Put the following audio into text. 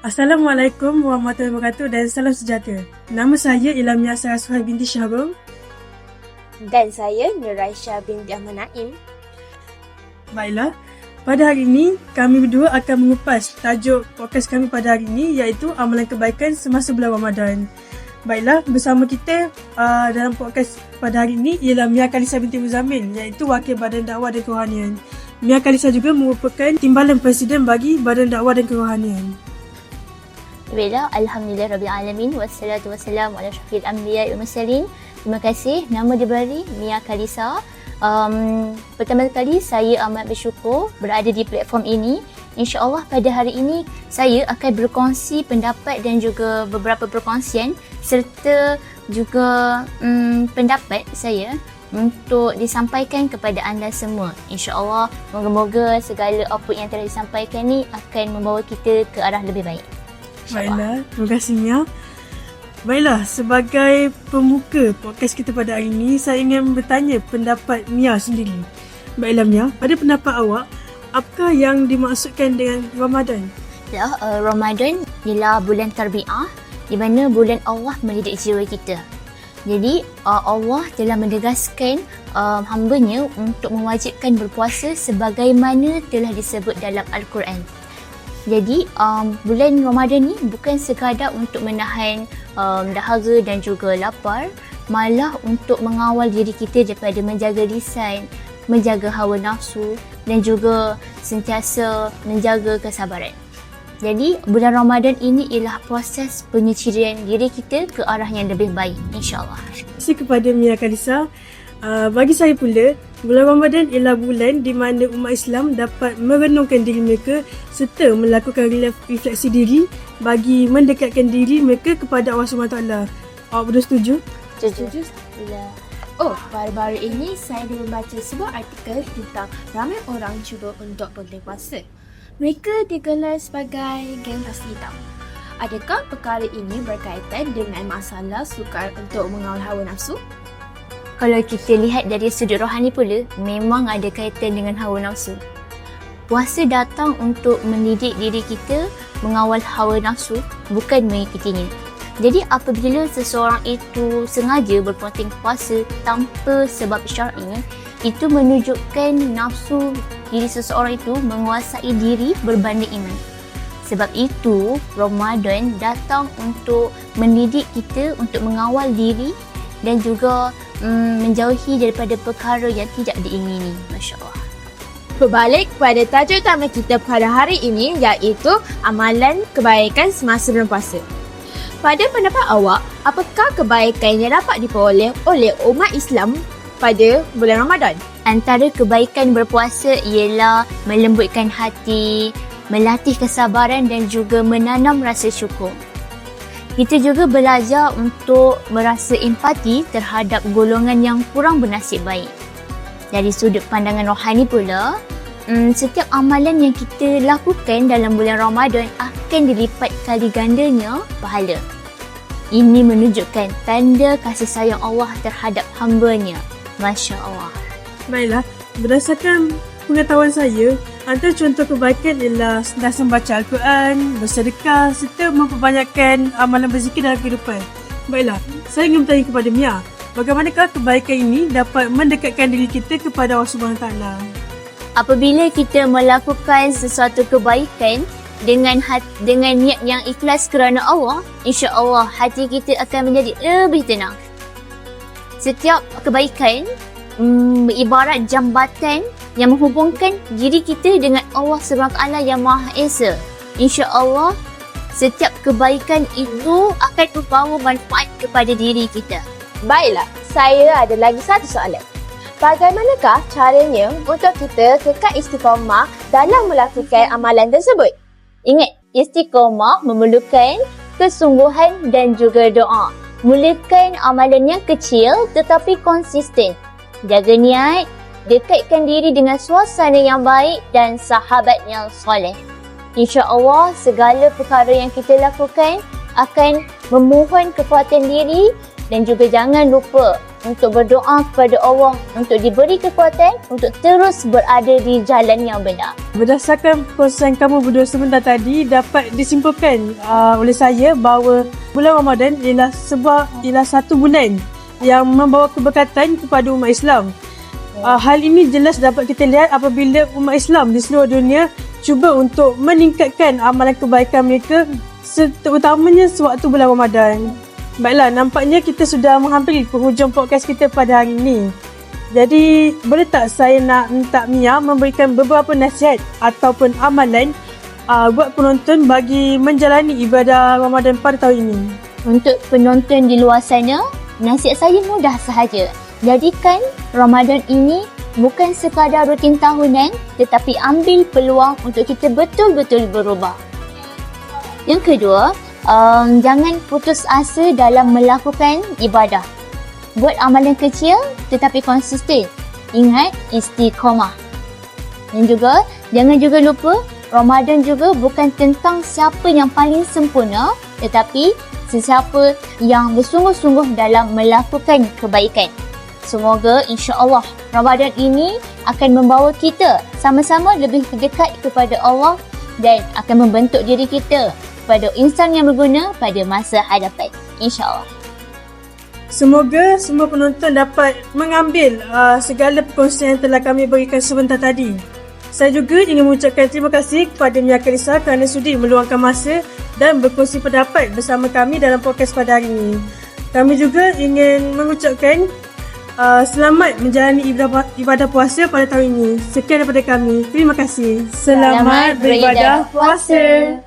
Assalamualaikum warahmatullahi wabarakatuh dan salam sejahtera. Nama saya Ilhamiyah Saraswati binti Syahrul. Dan saya Nuraisha binti Ahmad Naim. Baiklah, pada hari ini kami berdua akan mengupas tajuk podcast kami pada hari ini iaitu amalan kebaikan semasa bulan Ramadan. Baiklah, bersama kita dalam podcast pada hari ini ialah Mia Khalisa binti Muzammil iaitu Wakil Badan Dakwah dan Kerohanian. Mia Khalisa juga merupakan Timbalan Presiden bagi Badan Dakwah dan Kerohanian. Baiklah, Alhamdulillahirrabbilalamin. Wassalatu wassalamu ala syafil anbiya wal mursalin. Terima kasih. Nama diberi Mia Khalisa. Pertama kali saya amat bersyukur berada di platform ini. InsyaAllah pada hari ini saya akan berkongsi pendapat dan juga beberapa perkongsian serta juga pendapat saya untuk disampaikan kepada anda semua. InsyaAllah moga-moga segala apa yang telah disampaikan ni akan membawa kita ke arah lebih baik. Baiklah, terima kasih Mia. Baiklah, sebagai pembuka podcast kita pada hari ini, saya ingin bertanya pendapat Mia sendiri. Baiklah Mia, pada pendapat awak, apakah yang dimaksudkan dengan Ramadan? Ya, Ramadan ialah bulan Tarbi'ah di mana bulan Allah mendidik jiwa kita. Jadi Allah telah menegaskan hamba-Nya untuk mewajibkan berpuasa sebagaimana telah disebut dalam Al-Quran. Jadi bulan Ramadan ni bukan sekadar untuk menahan dahaga dan juga lapar, malah untuk mengawal diri kita daripada menjaga lisan, menjaga hawa nafsu dan juga sentiasa menjaga kesabaran. Jadi bulan Ramadan ini ialah proses penyucian diri kita ke arah yang lebih baik, insya-Allah. Terima kasih kepada Mia Khalisa. Bagi saya pula, bulan Ramadan ialah bulan di mana umat Islam dapat merenungkan diri mereka serta melakukan refleksi diri bagi mendekatkan diri mereka kepada Allah SWT. Awak berdua setuju? Setuju. Baru-baru ini saya membaca sebuah artikel tentang ramai orang cuba untuk berhenti puasa. Mereka digelar sebagai geng pasti hitam. Adakah perkara ini berkaitan dengan masalah sukar untuk mengawal hawa nafsu? Kalau kita lihat dari sudut rohani pula, memang ada kaitan dengan hawa nafsu. Puasa datang untuk mendidik diri kita mengawal hawa nafsu, bukan mengikutinya. Jadi apabila seseorang itu sengaja berponteng puasa tanpa sebab syar'i, itu menunjukkan nafsu diri seseorang itu menguasai diri berbanding iman. Sebab itu Ramadan datang untuk mendidik kita untuk mengawal diri dan juga menjauhi daripada perkara yang tidak diingini. Masya Allah. Berbalik pada tajuk utama kita pada hari ini iaitu amalan kebaikan semasa bulan puasa. Pada pendapat awak, apakah kebaikan yang dapat diperoleh oleh umat Islam pada bulan Ramadan? Antara kebaikan berpuasa ialah melembutkan hati, melatih kesabaran dan juga menanam rasa syukur. Kita juga belajar untuk merasa empati terhadap golongan yang kurang bernasib baik. Dari sudut pandangan rohani pula, setiap amalan yang kita lakukan dalam bulan Ramadan akan dilipat kali gandanya pahala. Ini menunjukkan tanda kasih sayang Allah terhadap hamba-Nya. Masya Allah. Baiklah, berdasarkan pengetahuan saya, antara contoh kebaikan ialah sentiasa membaca Al-Quran, bersedekah serta memperbanyakkan amalan berzikir dalam kehidupan. Baiklah, saya ingin bertanya kepada Mia, bagaimanakah kebaikan ini dapat mendekatkan diri kita kepada Allah SWT? Apabila kita melakukan sesuatu kebaikan dengan niat yang ikhlas kerana Allah, insya-Allah hati kita akan menjadi lebih tenang. Setiap kebaikan ibarat jambatan yang menghubungkan diri kita dengan Allah SWT yang Maha Esa. InsyaAllah, setiap kebaikan itu akan membawa manfaat kepada diri kita. Baiklah, saya ada lagi satu soalan. Bagaimanakah caranya untuk kita kekal istiqamah dalam melakukan amalan tersebut? Ingat, istiqamah memerlukan kesungguhan dan juga doa. Mulakan amalan yang kecil tetapi konsisten. Jaga niat, dekatkan diri dengan suasana yang baik dan sahabat yang soleh. InsyaAllah segala perkara yang kita lakukan akan memohon kekuatan diri dan juga jangan lupa untuk berdoa kepada Allah untuk diberi kekuatan untuk terus berada di jalan yang benar. Berdasarkan perkongsian kamu berdua sebentar tadi, dapat disimpulkan oleh saya bahawa bulan Ramadan ialah satu bulan yang membawa keberkatan kepada umat Islam. Hal ini jelas dapat kita lihat apabila umat Islam di seluruh dunia cuba untuk meningkatkan amalan kebaikan mereka, terutamanya sewaktu bulan Ramadan. Baiklah, nampaknya kita sudah menghampiri penghujung podcast kita pada hari ini. Jadi, boleh tak saya nak minta Mia memberikan beberapa nasihat ataupun amalan buat penonton bagi menjalani ibadah Ramadan pada tahun ini? Untuk penonton di luar sana, nasihat saya mudah sahaja. Jadikan Ramadan ini bukan sekadar rutin tahunan, tetapi ambil peluang untuk kita betul-betul berubah. Yang kedua, jangan putus asa dalam melakukan ibadah. Buat amalan kecil tetapi konsisten. Ingat istiqamah. Dan juga, jangan juga lupa, Ramadan juga bukan tentang siapa yang paling sempurna, tetapi sesiapa yang bersungguh-sungguh dalam melakukan kebaikan. Semoga insya-Allah Ramadan ini akan membawa kita sama-sama lebih dekat kepada Allah dan akan membentuk diri kita pada insan yang berguna pada masa hadapan. InsyaAllah. Semoga semua penonton dapat mengambil segala perkongsian yang telah kami berikan sebentar tadi. Saya juga ingin mengucapkan terima kasih kepada Mia Kalisa kerana sudi meluangkan masa dan berkongsi pendapat bersama kami dalam podcast pada hari ini. Kami juga ingin mengucapkan selamat menjalani ibadah puasa pada tahun ini. Sekian daripada kami. Terima kasih. Selamat beribadah puasa.